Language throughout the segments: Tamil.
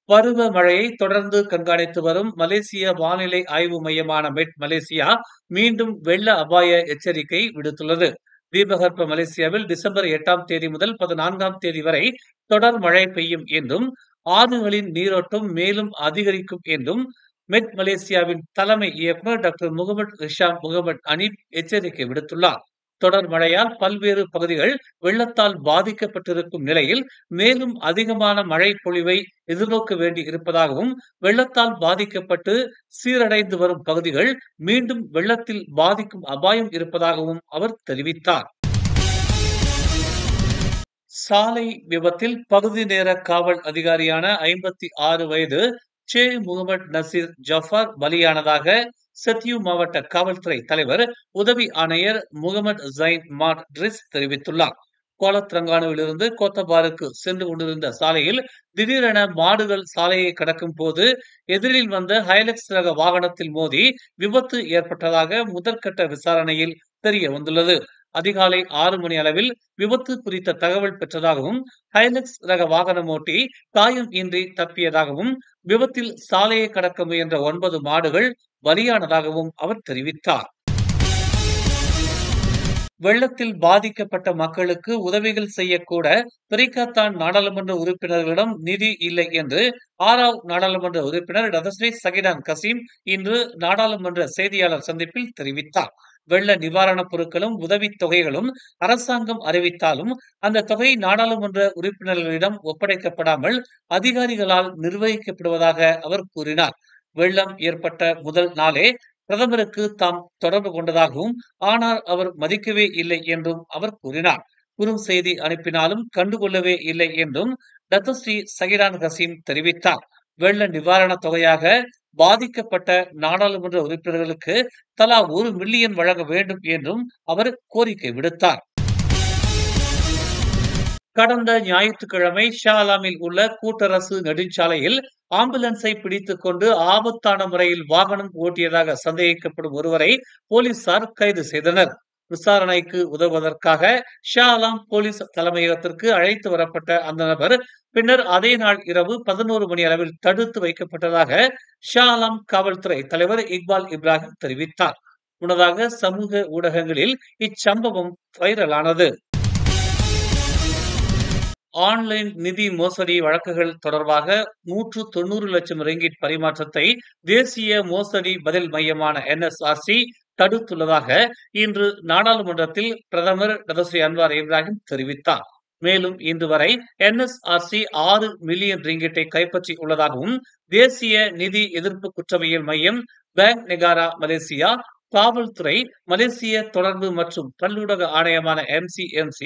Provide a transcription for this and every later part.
பருவமழையை தொடர்ந்து கண்காணித்து வரும் மலேசிய வானிலை ஆய்வு மையமான மெட் மலேசியா மீண்டும் வெள்ள அபாய எச்சரிக்கை விடுத்துள்ளது. தீபகற்ப மலேசியாவில் டிசம்பர் 8ஆம் தேதி முதல் 14ஆம் தேதி வரை தொடர் மழை பெய்யும் என்றும் ஆறுகளின் நீரோட்டம் மேலும் அதிகரிக்கும் என்றும் மெட் மலேசியாவின் தலைமை இயக்குநர் டாக்டர் முகமது ரிஷாம் முகமது அனீப் எச்சரிக்கை விடுத்துள்ளார். தொடர் மழையால் பல்வேறு பகுதிகள் வெள்ளத்தால் பாதிக்கப்பட்டிருக்கும் நிலையில் மேலும் அதிகமான மழை பொழிவை எதிர்நோக்க வேண்டி இருப்பதாகவும், வெள்ளத்தால் பாதிக்கப்பட்டு சீரடைந்து வரும் பகுதிகள் மீண்டும் வெள்ளத்தில் பாதிக்கும் அபாயம் இருப்பதாகவும் அவர் தெரிவித்தார். சாலை விபத்தில் பகுதி நேர காவல் அதிகாரியான 56 வயது ஷே முகமது நசீர் ஜஃபார் பலியானதாக செத்யூ மாவட்ட காவல்துறை தலைவர் உதவி ஆணையர் முகமது ஜைன் மாட் ட்ரிஸ் தெரிவித்துள்ளார். கோலத்ரங்கானுவிலிருந்து கோத்தபாருக்கு சென்று கொண்டிருந்த சாலையில் திடீரென மாடுகள் சாலையை கடக்கும் போது எதிரில் வந்த ஹைலக்ஸ் ரக வாகனத்தில் மோதி விபத்து ஏற்பட்டதாக முதற்கட்ட விசாரணையில் தெரிய வந்துள்ளது. அதிகாலை 6 மணி அளவில் விபத்து குறித்த தகவல் பெற்றதாகவும், ஹைலக்ஸ் ரக வாகனம் ஓட்டி காயம் இன்றி தப்பியதாகவும், விபத்தில் சாலையை கடக்க முயன்ற 9 மாடுகள் பலியானதாகவும் அவர் தெரிவித்தார். வெள்ளத்தில் பாதிக்கப்பட்ட மக்களுக்கு உதவிகள் செய்யக்கூட பிரிக்கத்தான் நாடாளுமன்ற உறுப்பினர்களிடம் நிதி இல்லை என்று 6வது நாடாளுமன்ற உறுப்பினர் டதஸ்ரீ சகிடான் கசீம் இன்று நாடாளுமன்ற செய்தியாளர் சந்திப்பில் தெரிவித்தார். வெள்ள நிவாரணப் பொருட்களும் உதவித் தொகைகளும் அரசாங்கம் அறிவித்தாலும் அந்த தொகை நாடாளுமன்ற உறுப்பினர்களிடம் ஒப்படைக்கப்படாமல் அதிகாரிகளால் நிர்வகிக்கப்படுவதாக அவர் கூறினார். வெள்ளம் ஏற்பட்ட முதல் நாளே பிரதமருக்கு தாம் தொடர்பு கொண்டதாகவும், ஆனால் அவர் மதிக்கவே இல்லை என்றும் அவர் கூறினார். குறுஞ்செய்தி அனுப்பினாலும் கண்டுகொள்ளவே இல்லை என்றும் டத்தஸ்ரீ சகிடான் ஹசீம் தெரிவித்தார். வெள்ள நிவாரணத் தொகையாக பாதிக்கப்பட்ட நாடாளுமன்ற உறுப்பினர்களுக்கு தலா 1 மில்லியன் வழங்க வேண்டும் என்றும் அவர் கோரிக்கை விடுத்தார். கடந்த ஞாயிற்றுக்கிழமை ஷா அலாமில் உள்ள கூட்டரசு நெடுஞ்சாலையில் ஆம்புலன்ஸை பிடித்துக் கொண்டு ஆபத்தான முறையில் வாகனம் ஓட்டியதாக சந்தேகிக்கப்படும் ஒருவரை போலீசார் கைது செய்தனர். விசாரணைக்கு உதவுவதற்காக ஷா அலாம் போலீஸ் தலைமையகத்திற்கு அழைத்து வரப்பட்ட அந்த நபர் பின்னர் அதே நாள் இரவு 11 மணி அளவில் தடுத்து வைக்கப்பட்டதாக ஷா அலாம் காவல்துறை தலைவர் இக்பால் இப்ராஹிம் தெரிவித்தார். முன்னதாக சமூக ஊடகங்களில் இச்சம்பவம் வைரலானது. ஆன்லைன் நிதி மோசடி வழக்குகள் தொடர்பாக 190 லட்சம் ரிங்கிட் பரிமாற்றத்தை தேசிய மோசடி பதில் மையமான NSRC தடுத்துள்ளதாக இன்று நாடாளுமன்றத்தில் பிரதமர் டதஸ்ரீ அன்வார் இப்ராஹிம் தெரிவித்தார். மேலும் இன்று வரை NSRC 6 மில்லியன் ரிங்கிட்டை கைப்பற்றி உள்ளதாகவும், தேசிய நிதி எதிர்ப்பு குற்றவியல் மையம், பேங்க் நெகாரா மலேசியா, காவல்துறை, மலேசிய தொடர்பு மற்றும் பல்லூடக ஆணையமான MCMC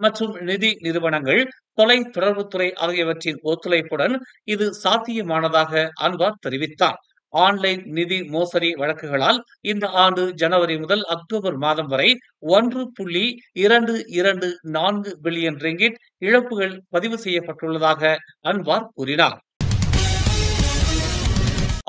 மற்றும் நிதி நிறுவனங்கள், தொலை தொடர்புத்துறை ஆகியவற்றின் ஒத்துழைப்புடன் இது சாத்தியமானதாக அன்வார் தெரிவித்தார். ஆன்லைன் நிதி மோசடி வழக்குகளால் இந்த ஆண்டு ஜனவரி முதல் அக்டோபர் மாதம் வரை 1.224 பில்லியன் ரிங்கிட் இழப்புகள் பதிவு செய்யப்பட்டுள்ளதாக அன்வார் கூறினார்.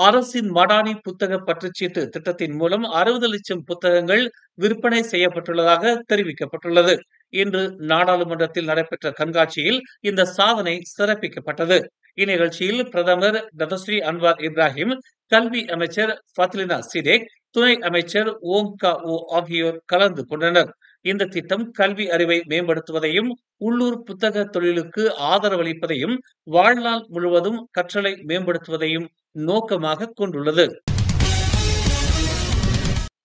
அரசின் மடானி புத்தக பற்றுச்சீட்டு திட்டத்தின் மூலம் 60 லட்சம் புத்தகங்கள் விற்பனை செய்யப்பட்டுள்ளதாக தெரிவிக்கப்பட்டுள்ளது. இன்று நாடாளுமன்றத்தில் நடைபெற்ற கண்காட்சியில் இந்த சாதனை சிறப்பிக்கப்பட்டது. இந்நிகழ்ச்சியில் பிரதமர் டதஸ்ரீ அன்வார் இப்ராஹிம், கல்வி அமைச்சர் ஃபத்லினா சிடேக், துணை அமைச்சர் ஓங்கா ஓ ஆகியோர் கலந்து கொண்டனர். இந்த திட்டம் கல்வி அறிவை மேம்படுத்துவதையும், உள்ளூர் புத்தக தொழிலுக்கு ஆதரவளிப்பதையும், வாழ்நாள் முழுவதும் கற்றலை மேம்படுத்துவதையும் நோக்கமாக கொண்டுள்ளது.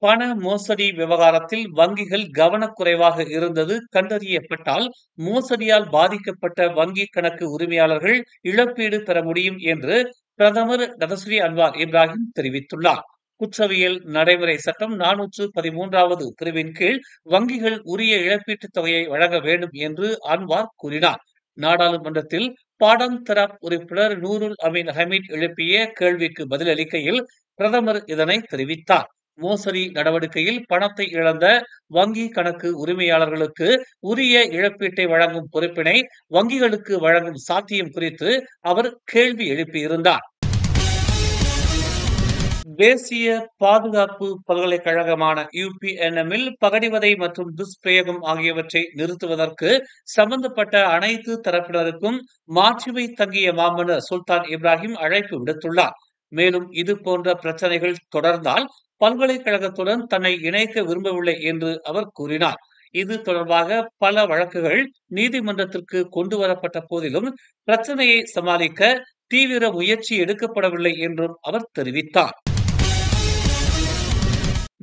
பண மோசடி விவகாரத்தில் வங்கிகள் கவனக்குறைவாக இருந்தது கண்டறியப்பட்டால் மோசடியால் பாதிக்கப்பட்ட வங்கி கணக்கு உரிமையாளர்கள் இழப்பீடு பெற முடியும் என்று பிரதமர் டதஸ்ரீ அன்வார் இப்ராஹிம் தெரிவித்துள்ளார். குற்றவியல் நடைமுறை சட்டம் 413வது பிரிவின் கீழ் வங்கிகள் உரிய இழப்பீட்டுத் தொகையை வழங்க வேண்டும் என்று அன்வார் கூறினார். நாடாளுமன்றத்தில் பாடம் தராப் உறுப்பினர் நூருல் அமீன் ஹமீட் எழுப்பிய கேள்விக்கு பதிலளிக்கையில் பிரதமர் இதனை தெரிவித்தார். மோசடி நடவடிக்கையில் பணத்தை இழந்த வங்கி கணக்கு உரிமையாளர்களுக்கு உரிய இழப்பீட்டை வழங்கும் பொறுப்பினை வங்கிகளுக்கு வழங்கும் சாத்தியம் குறித்து அவர் கேள்வி எழுப்பியிருந்தார். தேசிய பாதுகாப்பு பல்கலைக்கழகமான UPNM-இல் பகடிவதை மற்றும் துஷ்பிரயோகம் ஆகியவற்றை நிறுத்துவதற்கு சம்பந்தப்பட்ட அனைத்து தரப்பினருக்கும் மாட்சிமை தங்கிய மாமன்னர் சுல்தான் இப்ராஹிம் அழைப்பு விடுத்துள்ளார். மேலும் இது போன்ற பிரச்சனைகள் தொடர்ந்தால் பல்கலைக்கழகத்துடன் தன்னை இணைக்க விரும்பவில்லை என்று அவர் கூறினார். இது தொடர்பாக பல வழக்குகள் நீதிமன்றத்திற்கு கொண்டுவரப்பட்ட போதிலும் பிரச்சனையை சமாளிக்க தீவிர முயற்சி எடுக்கப்படவில்லை என்றும் அவர் தெரிவித்தார்.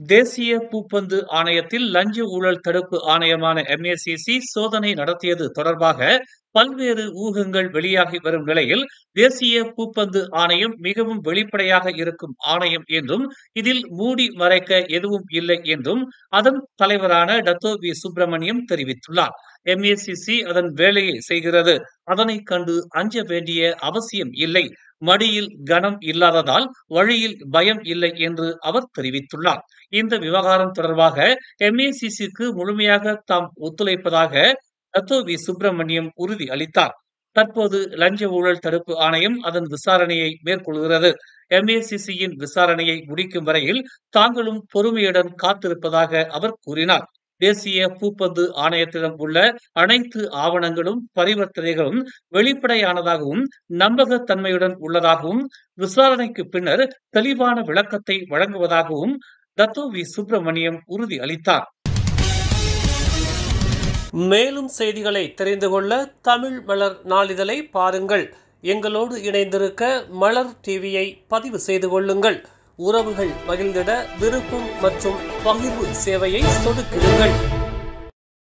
தேசிய பூப்பந்து ஆணையத்தில் லஞ்ச ஊழல் தடுப்பு ஆணையமான MACC சோதனை நடத்தியது தொடர்பாக பல்வேறு ஊகங்கள் வெளியாகி வரும் நிலையில் தேசிய பூப்பந்து ஆணையம் மிகவும் வெளிப்படையாக இருக்கும் ஆணையம் என்றும் இதில் மூடி மறைக்க எதுவும் இல்லை என்றும் அதன் தலைவரான டத்தோ வி சுப்பிரமணியம் தெரிவித்துள்ளார். MACC அதன் வேலையை செய்கிறது, அதனை கண்டு அஞ்ச வேண்டிய அவசியம் இல்லை, மடியில் கனம் இல்லாததால் வழியில் பயம் இல்லை என்று அவர் தெரிவித்துள்ளார். இந்த விவகாரம் தொடர்பாக MACC-க்கு முழுமையாக தாம் ஒத்துழைப்பதாக டத்தோ வி சுப்பிரமணியம் உறுதி அளித்தார். தற்போது லஞ்ச ஊழல் தடுப்பு ஆணையம் அதன் விசாரணையை மேற்கொள்கிறது. MACC-யின் விசாரணையை முடிக்கும் வரையில் தாங்களும் பொறுமையுடன் காத்திருப்பதாக அவர் கூறினார். தேசிய பூப்பந்து ஆணையத்திடம் உள்ள அனைத்து ஆவணங்களும் பரிவர்த்தனைகளும் வெளிப்படையானதாகவும் நம்பகத்தன்மையுடன் உள்ளதாகவும் விசாரணைக்கு பின்னர் தெளிவான விளக்கத்தை வழங்குவதாகவும் டத்தோ வி சுப்பிரமணியம் உறுதி அளித்தார். மேலும் செய்திகளை தெரிந்து கொள்ள தமிழ் மலர் நாளிதழை பாருங்கள். எங்களோடு இணைந்திருக்க மலர் டிவியை பதிவு செய்து கொள்ளுங்கள். உறவுகள் மகிழ்ந்திட விருப்பம் மற்றும் பகிர்வு சேவையை சொடுக்கிடுங்கள்.